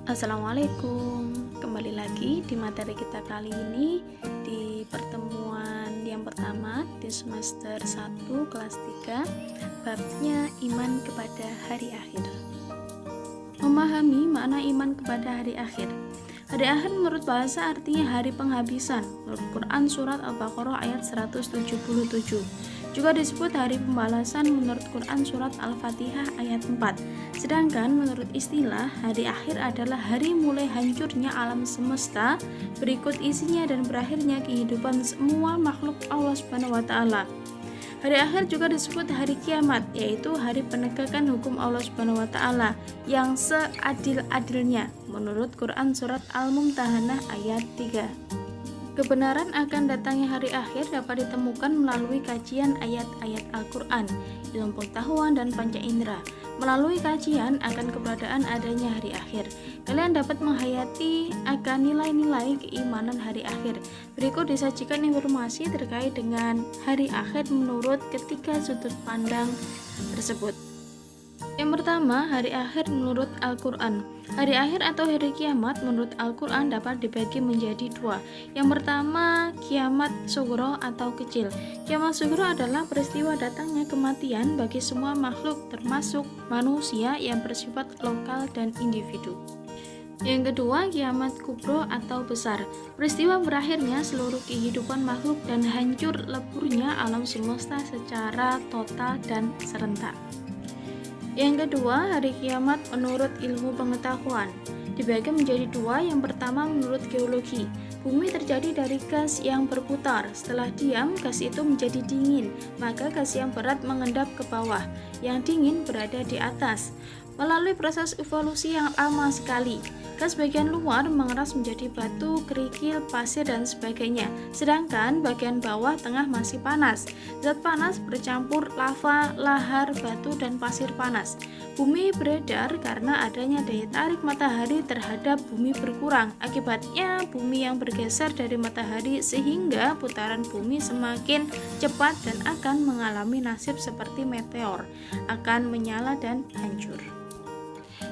Assalamualaikum. Kembali lagi di materi kita kali ini di pertemuan yang pertama di semester 1 kelas 3, babnya iman kepada hari akhir. Memahami makna iman kepada hari akhir. Hari akhir menurut bahasa artinya hari penghabisan. Menurut Quran surat Al-Baqarah ayat 177. Juga disebut hari pembalasan menurut Quran surat Al-Fatihah ayat 4. Sedangkan menurut istilah, hari akhir adalah hari mulai hancurnya alam semesta, berikut isinya dan berakhirnya kehidupan semua makhluk Allah Subhanahu wa taala. Hari akhir juga disebut hari kiamat, yaitu hari penegakan hukum Allah Subhanahu wa taala yang seadil-adilnya menurut Quran surat Al-Mumtahanah ayat 3. Kebenaran akan datangnya hari akhir dapat ditemukan melalui kajian ayat-ayat Al-Quran, ilmu pengetahuan dan panca indera. Melalui kajian akan keberadaan adanya hari akhir, kalian dapat menghayati akan nilai-nilai keimanan hari akhir. Berikut disajikan informasi terkait dengan hari akhir menurut ketiga sudut pandang tersebut. Yang pertama, hari akhir menurut Al-Quran. Hari akhir atau hari kiamat menurut Al-Quran dapat dibagi menjadi dua. Yang pertama, kiamat sugro atau kecil. Kiamat sugro adalah peristiwa datangnya kematian bagi semua makhluk termasuk manusia yang bersifat lokal dan individu. Yang kedua, kiamat kubro atau besar. Peristiwa berakhirnya seluruh kehidupan makhluk dan hancur leburnya alam semesta secara total dan serentak. Yang kedua, hari kiamat menurut ilmu pengetahuan dibagi menjadi dua. Yang pertama menurut geologi. Bumi terjadi dari gas yang berputar. Setelah diam, gas itu menjadi dingin. Maka gas yang berat mengendap ke bawah, yang dingin berada di atas. Melalui proses evolusi yang lama sekali, gas bagian luar mengeras menjadi batu, kerikil, pasir, dan sebagainya. Sedangkan bagian bawah tengah masih panas. Zat panas bercampur lava, lahar, batu, dan pasir panas. Bumi beredar karena adanya daya tarik matahari terhadap bumi berkurang. Akibatnya bumi yang bergeser dari matahari sehingga putaran bumi semakin cepat dan akan mengalami nasib seperti meteor, akan menyala dan hancur.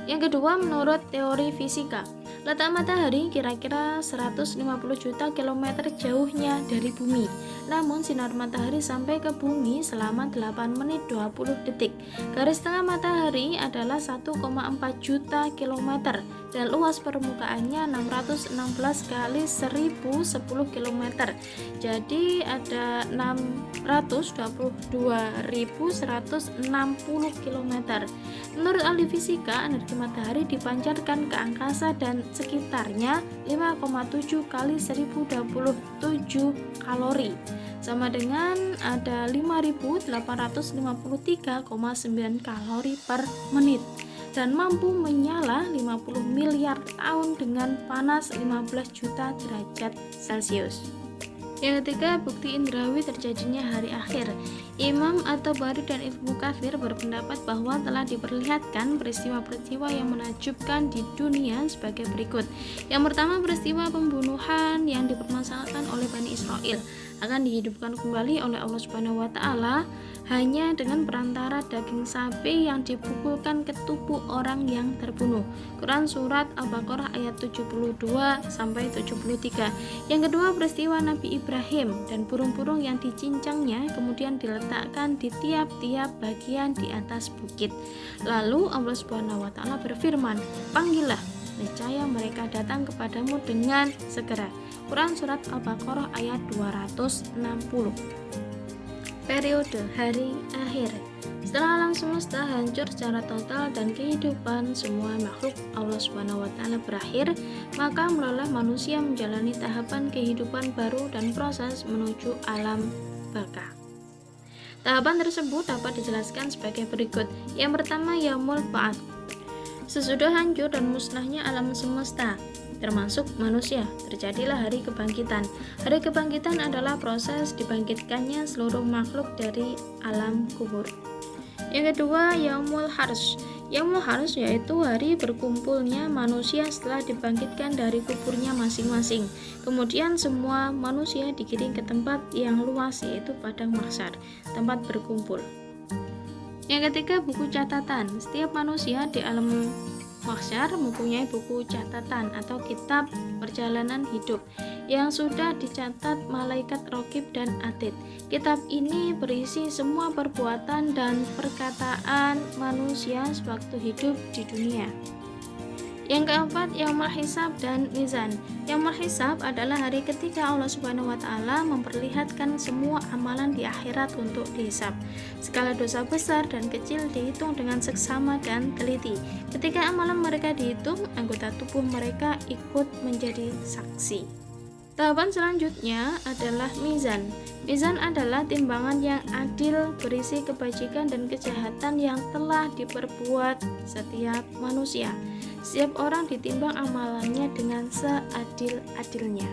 Yang kedua, menurut teori fisika, letak matahari kira-kira 150 juta kilometer jauhnya dari bumi. Namun sinar matahari sampai ke bumi selama 8 menit 20 detik. Garis tengah matahari adalah 1,4 juta kilometer dan luas permukaannya 616 kali 1010 kilometer. Jadi ada 622.160 kilometer. Menurut ahli fisika, energi matahari dipancarkan ke angkasa dan sekitarnya 5,7 kali 1027 kalori, sama dengan ada 5.853,9 kalori per menit, dan mampu menyala 50 miliar tahun dengan panas 15 juta derajat Celcius. Yang ketiga, bukti indrawi terjadinya hari akhir. Imam At-Tabari dan Ibnu Katsir berpendapat bahwa telah diperlihatkan peristiwa-peristiwa yang menakjubkan di dunia sebagai berikut. Yang pertama, peristiwa pembunuhan yang dipermasalahkan oleh Bani Israel akan dihidupkan kembali oleh Allah Subhanahu wa taala hanya dengan perantara daging sapi yang dipukulkan ke tubuh orang yang terbunuh. Quran surat Al-Baqarah ayat 72 sampai 73. Yang kedua, peristiwa Nabi Ibrahim dan burung-burung yang dicincangnya kemudian diletakkan di tiap-tiap bagian di atas bukit. Lalu Allah Subhanahu wa taala berfirman, "Panggillah, niscaya mereka datang kepadamu dengan segera." Quran surat Al-Baqarah ayat 260. Periode hari akhir. Setelah alam semesta hancur secara total dan kehidupan semua makhluk Allah Subhanahu wa taala berakhir, maka mulailah manusia menjalani tahapan kehidupan baru dan proses menuju alam baka. Tahapan tersebut dapat dijelaskan sebagai berikut. Yang pertama, yaumul ba'ats. Sesudah hancur dan musnahnya alam semesta, termasuk manusia, terjadilah hari kebangkitan. Hari kebangkitan adalah proses dibangkitkannya seluruh makhluk dari alam kubur. Yang kedua, yaumul harsy. Yaumul harsy yaitu hari berkumpulnya manusia setelah dibangkitkan dari kuburnya masing-masing. Kemudian semua manusia digiring ke tempat yang luas, yaitu padang mahsyar, tempat berkumpul. Yang ketiga, buku catatan. Setiap manusia di alam Mahsyar mempunyai buku catatan atau kitab perjalanan hidup yang sudah dicatat malaikat Raqib dan Atid. Kitab ini berisi semua perbuatan dan perkataan manusia sewaktu hidup di dunia. Yang keempat, Yaumul Hisab dan Mizan. Yaumul Hisab adalah hari ketika Allah Subhanahu wa taala memperlihatkan semua amalan di akhirat untuk dihisab. Segala dosa besar dan kecil dihitung dengan seksama dan teliti. Ketika amalan mereka dihitung, anggota tubuh mereka ikut menjadi saksi. Tahapan selanjutnya adalah mizan. Mizan adalah timbangan yang adil berisi kebajikan dan kejahatan yang telah diperbuat setiap manusia. Setiap orang ditimbang amalannya dengan seadil-adilnya.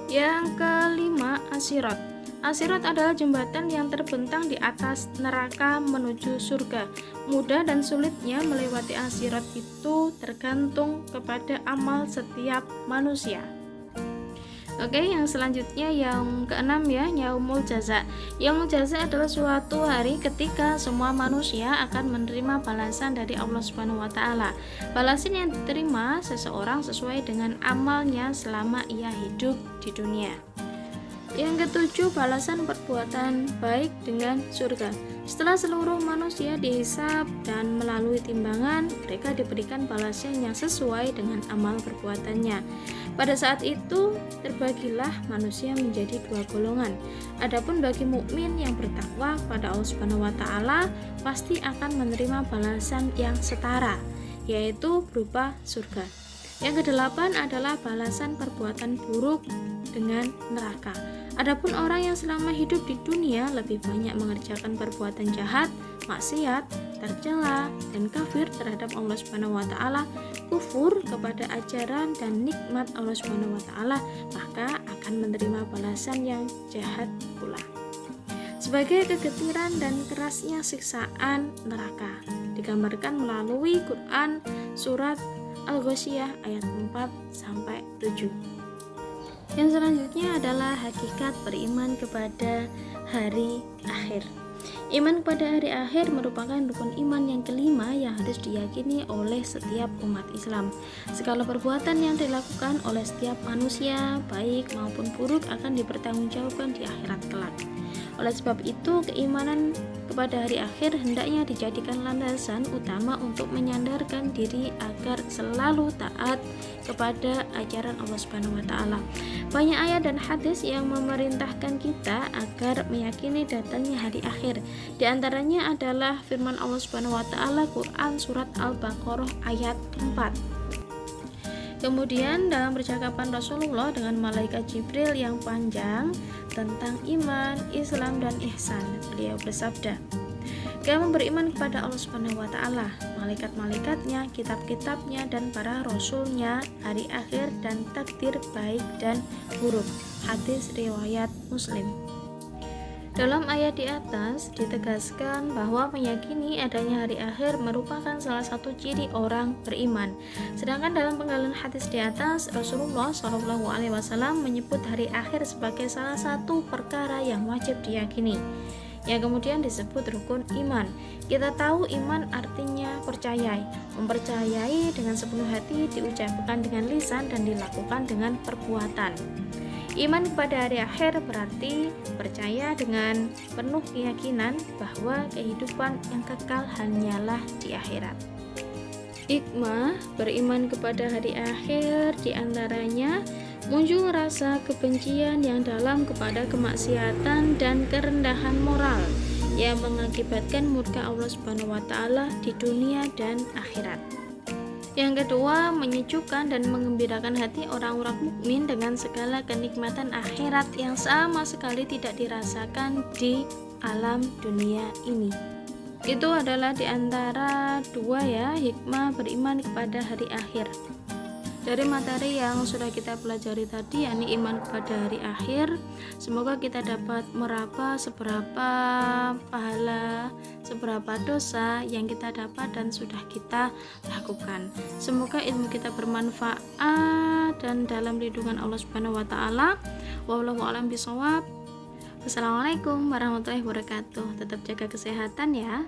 Yang kelima, As-Sirat. As-Sirat adalah jembatan yang terbentang di atas neraka menuju surga. Mudah dan sulitnya melewati As-Sirat itu tergantung kepada amal setiap manusia. Oke, yang selanjutnya yang keenam ya, Yaumul Jaza. Yaumul Jaza adalah suatu hari ketika semua manusia akan menerima balasan dari Allah Subhanahu wa taala. Balasan yang diterima seseorang sesuai dengan amalnya selama ia hidup di dunia. Yang ketujuh, balasan perbuatan baik dengan surga. Setelah seluruh manusia dihisab dan melalui timbangan, mereka diberikan balasan yang sesuai dengan amal perbuatannya. Pada saat itu, terbagilah manusia menjadi dua golongan. Adapun bagi mukmin yang bertakwa pada Allah Subhanahu wa taala, pasti akan menerima balasan yang setara, yaitu berupa surga. Yang kedelapan adalah balasan perbuatan buruk dengan neraka. Adapun orang yang selama hidup di dunia lebih banyak mengerjakan perbuatan jahat, maksiat, tercela, dan kafir terhadap Allah Subhanahu wa taala, kufur kepada ajaran dan nikmat Allah Subhanahu wa taala, maka akan menerima balasan yang jahat pula. Sebagai kegetiran dan kerasnya siksaan neraka digambarkan melalui Quran surat Al-Ghasyiyah ayat 4 sampai 7. Yang selanjutnya adalah hakikat beriman kepada hari akhir. Iman kepada hari akhir merupakan rukun iman yang kelima yang harus diyakini oleh setiap umat Islam. Segala perbuatan yang dilakukan oleh setiap manusia, baik maupun buruk, akan dipertanggungjawabkan di akhirat kelak. Oleh sebab itu, keimanan kepada hari akhir hendaknya dijadikan landasan utama untuk menyandarkan diri agar selalu taat kepada ajaran Allah Subhanahu wa taala. Banyak ayat dan hadis yang memerintahkan kita agar meyakini datangnya hari akhir. Di antaranya adalah firman Allah Subhanahu wa taala Quran surat Al-Baqarah ayat 4. Kemudian dalam percakapan Rasulullah dengan malaikat Jibril yang panjang tentang iman, Islam, dan ihsan, beliau bersabda, "Kamu beriman kepada Allah Subhanahu wa taala, malaikat-malaikatnya, kitab-kitabnya, dan para rasulnya, hari akhir, dan takdir baik dan buruk." Hadis riwayat Muslim. Dalam ayat di atas ditegaskan bahwa meyakini adanya hari akhir merupakan salah satu ciri orang beriman. Sedangkan dalam penggalan hadis di atas, Rasulullah SAW menyebut hari akhir sebagai salah satu perkara yang wajib diyakini, yang kemudian disebut rukun iman. Kita tahu iman artinya percaya. Mempercayai dengan sepenuh hati, diucapkan dengan lisan, dan dilakukan dengan perbuatan. Iman kepada hari akhir berarti percaya dengan penuh keyakinan bahwa kehidupan yang kekal hanyalah di akhirat. Hikmah beriman kepada hari akhir diantaranya muncul rasa kebencian yang dalam kepada kemaksiatan dan kerendahan moral yang mengakibatkan murka Allah Subhanahu wa taala di dunia dan akhirat. Yang kedua, menyejukkan dan mengembirakan hati orang-orang mukmin dengan segala kenikmatan akhirat yang sama sekali tidak dirasakan di alam dunia ini. Itu adalah di antara dua ya, hikmah beriman kepada hari akhir. Dari materi yang sudah kita pelajari tadi, yakni iman kepada hari akhir, semoga kita dapat meraba seberapa pahala, seberapa dosa yang kita dapat dan sudah kita lakukan. Semoga ilmu kita bermanfaat dan dalam lindungan Allah Subhanahu wa taala. Wallahu a'lam bishawab. Wassalamualaikum warahmatullahi wabarakatuh. Tetap jaga kesehatan ya.